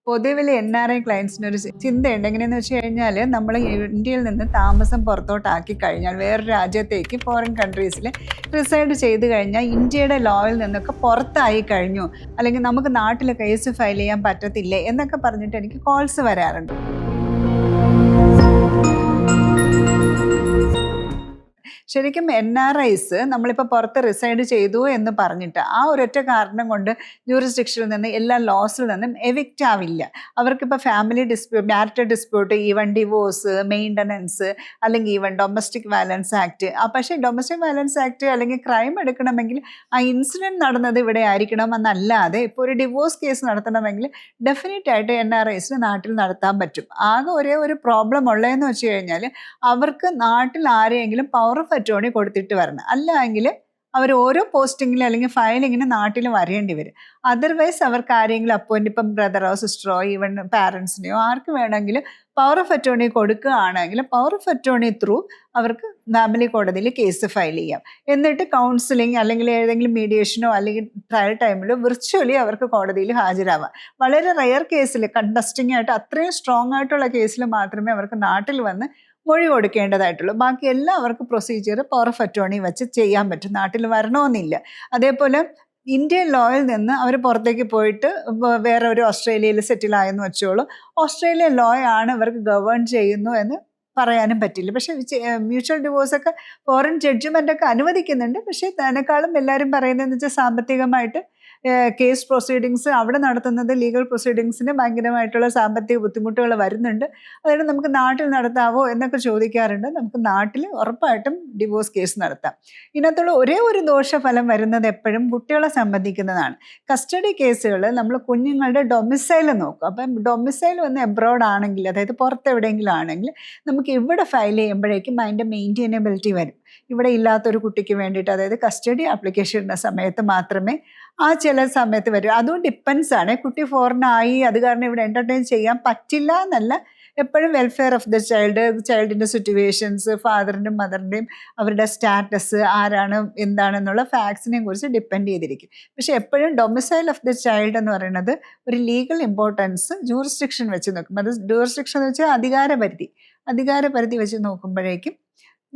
പൊതുവിൽ NRI ക്ലയൻസിനൊരു ചിന്തയുണ്ട്. എങ്ങനെയെന്ന് വെച്ച് കഴിഞ്ഞാൽ നമ്മൾ ഇന്ത്യയിൽ നിന്ന് താമസം പുറത്തോട്ടാക്കി കഴിഞ്ഞാൽ വേറൊരു രാജ്യത്തേക്ക് ഫോറിൻ കൺട്രീസിൽ റിസൈഡ് ചെയ്ത് കഴിഞ്ഞാൽ ഇന്ത്യയുടെ ലോയിൽ നിന്നൊക്കെ പുറത്തായി കഴിഞ്ഞു, അല്ലെങ്കിൽ നമുക്ക് നാട്ടിൽ കേസ് ഫയൽ ചെയ്യാൻ പറ്റത്തില്ലേ എന്നൊക്കെ പറഞ്ഞിട്ട് എനിക്ക് കോൾസ് വരാറുണ്ട്. ശരിക്കും NRIs നമ്മളിപ്പോൾ പുറത്ത് റിസൈഡ് ചെയ്തു എന്ന് പറഞ്ഞിട്ട് ആ ഒരൊറ്റ കാരണം കൊണ്ട് ജൂറിസ്ഡിക്ഷനിൽ നിന്ന് എല്ലാ ലോസിൽ നിന്നും എവിക്റ്റ് ആവില്ല. അവർക്കിപ്പോൾ family marital dispute, even divorce, maintenance, അല്ലെങ്കിൽ ഈവൻ ഡൊമസ്റ്റിക് വയലൻസ് ആക്ട്. പക്ഷേ ഡൊമസ്റ്റിക് വയലൻസ് ആക്ട് അല്ലെങ്കിൽ ക്രൈം എടുക്കണമെങ്കിൽ ആ ഇൻസിഡൻറ്റ് നടന്നത് ഇവിടെ ആയിരിക്കണം എന്നല്ലാതെ ഇപ്പോൾ ഒരു ഡിവോഴ്സ് കേസ് നടത്തണമെങ്കിൽ ഡെഫിനറ്റ് ആയിട്ട് NRIs നാട്ടിൽ നടത്താൻ പറ്റും. ആകെ ഒരേ ഒരു പ്രോബ്ലം ഉള്ളതെന്ന് വെച്ച് കഴിഞ്ഞാൽ അവർക്ക് നാട്ടിൽ ആരെയെങ്കിലും പവർ ഓഫ് അറ്റോർണി കൊടുത്തിട്ട് വരണം. അല്ലെങ്കിൽ അവർ ഓരോ പോസ്റ്റിങ്ങിലും അല്ലെങ്കിൽ ഫയലിങ്ങിന് നാട്ടിൽ വരേണ്ടി വരും. അതർവൈസ് അവർക്ക് ആരെങ്കിലും അപ്പോയിൻ്റ്, ഇപ്പം ബ്രദറോ സിസ്റ്ററോ ഈവൻ പാരൻസിനെയോ ആർക്ക് വേണമെങ്കിലും പവർ ഓഫ് അറ്റോർണി കൊടുക്കുകയാണെങ്കിൽ പവർ ഓഫ് അറ്റോർണി ത്രൂ അവർക്ക് ഫാമിലി കോടതിയിൽ കേസ് ഫയൽ ചെയ്യാം. എന്നിട്ട് കൗൺസിലിംഗ് അല്ലെങ്കിൽ ഏതെങ്കിലും മീഡിയേഷനോ അല്ലെങ്കിൽ ട്രയൽ ടൈമിലോ വിർച്വലി അവർക്ക് കോടതിയിൽ ഹാജരാവാം. വളരെ റെയർ കേസിൽ, കണ്ടസ്റ്റിംഗ് ആയിട്ട് അത്രയും സ്ട്രോങ് ആയിട്ടുള്ള കേസിൽ മാത്രമേ അവർക്ക് നാട്ടിൽ വന്ന് മൊഴി കൊടുക്കേണ്ടതായിട്ടുള്ളൂ. ബാക്കി എല്ലാവർക്കും പ്രൊസീജിയർ പവർ ഓഫ് അറ്റോർണി വെച്ച് ചെയ്യാൻ പറ്റും, നാട്ടിൽ വരണമെന്നില്ല. അതേപോലെ ഇന്ത്യൻ ലോയിൽ നിന്ന് അവർ പുറത്തേക്ക് പോയിട്ട് വേറെ ഒരു ഓസ്ട്രേലിയയിൽ സെറ്റിലായെന്ന് വെച്ചോളൂ, ഓസ്ട്രേലിയൻ ലോ ആണ് ഇവർക്ക് ഗവേൺ ചെയ്യുന്നു എന്ന് പറയാനും പറ്റില്ല. പക്ഷേ മ്യൂച്വൽ ഡിവോഴ്സൊക്കെ ഫോറിൻ ജഡ്ജ്മെൻ്റൊക്കെ അനുവദിക്കുന്നുണ്ട്. പക്ഷേ അതിനേക്കാളും എല്ലാവരും പറയുന്നതെന്ന് വെച്ചാൽ സാമ്പത്തികമായിട്ട് കേസ് പ്രൊസീഡിങ്സ് അവിടെ നടത്തുന്നത്, ലീഗൽ പ്രൊസീഡിങ്സിന് ഭയങ്കരമായിട്ടുള്ള സാമ്പത്തിക ബുദ്ധിമുട്ടുകൾ വരുന്നുണ്ട്. അതുകൊണ്ട് നമുക്ക് നാട്ടിൽ നടത്താവോ എന്നൊക്കെ ചോദിക്കാറുണ്ട്. നമുക്ക് നാട്ടിൽ ഉറപ്പായിട്ടും ഡിവോഴ്സ് കേസ് നടത്താം. ഇതിനകത്തുള്ള ഒരേ ഒരു ദോഷഫലം വരുന്നത് എപ്പോഴും കുട്ടികളെ സംബന്ധിക്കുന്നതാണ്. കസ്റ്റഡി കേസുകൾ നമ്മൾ കുഞ്ഞുങ്ങളുടെ ഡൊമിസൈൽ നോക്കും. അപ്പം ഡൊമിസൈൽ വന്ന് എബ്രോഡ് ആണെങ്കിൽ, അതായത് പുറത്തെവിടെയെങ്കിലും ആണെങ്കിൽ നമുക്ക് ഇവിടെ ഫയൽ ചെയ്യുമ്പോഴേക്കും അതിൻ്റെ മെയിൻറ്റെയിനബിലിറ്റി വരും. ഇവിടെ ഇല്ലാത്തൊരു കുട്ടിക്ക് വേണ്ടിയിട്ട്, അതായത് കസ്റ്റഡി ആപ്ലിക്കേഷൻ്റെ സമയത്ത് മാത്രമേ ആ ചില സമയത്ത് വരും. അതും ഡിപ്പെൻസ് ആണ്. കുട്ടി ഫോറിനായി അത് കാരണം ഇവിടെ എൻ്റർടൈൻ ചെയ്യാൻ പറ്റില്ല എന്നല്ല, എപ്പോഴും വെൽഫെയർ ഓഫ് ദ ചൈൽഡിൻ്റെ സിറ്റുവേഷൻസ്, ഫാദറിൻ്റെയും മദറിൻ്റെയും അവരുടെ സ്റ്റാറ്റസ്, ആരാണ് എന്താണെന്നുള്ള ഫാക്ട്സിനെയും കുറിച്ച് ഡിപ്പെൻഡ് ചെയ്തിരിക്കും. പക്ഷേ എപ്പോഴും ഡൊമിസൈൽ ഓഫ് ദ ചൈൽഡ് എന്ന് പറയുന്നത് ഒരു ലീഗൽ ഇമ്പോർട്ടൻസ് ജൂറിസ്ഡിക്ഷൻ വെച്ച് നോക്കും. അത് ജൂറിസ്ഡിക്ഷൻ എന്ന് വെച്ചാൽ അധികാരപരിധി വെച്ച് നോക്കുമ്പോഴേക്കും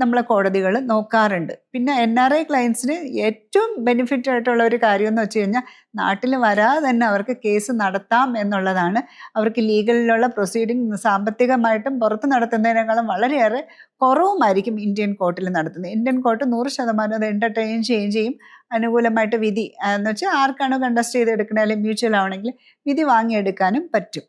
നമ്മളെ കോടതികൾ നോക്കാറുണ്ട്. പിന്നെ NRI ക്ലയൻസിന് ഏറ്റവും ബെനിഫിറ്റ് ആയിട്ടുള്ള ഒരു കാര്യം എന്ന് വെച്ച് കഴിഞ്ഞാൽ നാട്ടിൽ വരാതെ തന്നെ അവർക്ക് കേസ് നടത്താം എന്നുള്ളതാണ്. അവർക്ക് ലീഗലിലുള്ള പ്രൊസീഡിങ് സാമ്പത്തികമായിട്ടും പുറത്ത് നടത്തുന്നതിനേക്കാളും വളരെയേറെ കുറവുമായിരിക്കും ഇന്ത്യൻ കോർട്ടിൽ നടത്തുന്നത്. ഇന്ത്യൻ കോർട്ട് 100% അത് എൻ്റർടൈൻ ചെയ്യും. അനുകൂലമായിട്ട് വിധി എന്ന് വെച്ചാൽ ആർക്കാണോ കണ്ടസ്റ്റ് ചെയ്തെടുക്കണത് അല്ലെങ്കിൽ മ്യൂച്വൽ ആവണമെങ്കിൽ വിധി വാങ്ങിയെടുക്കാനും പറ്റും.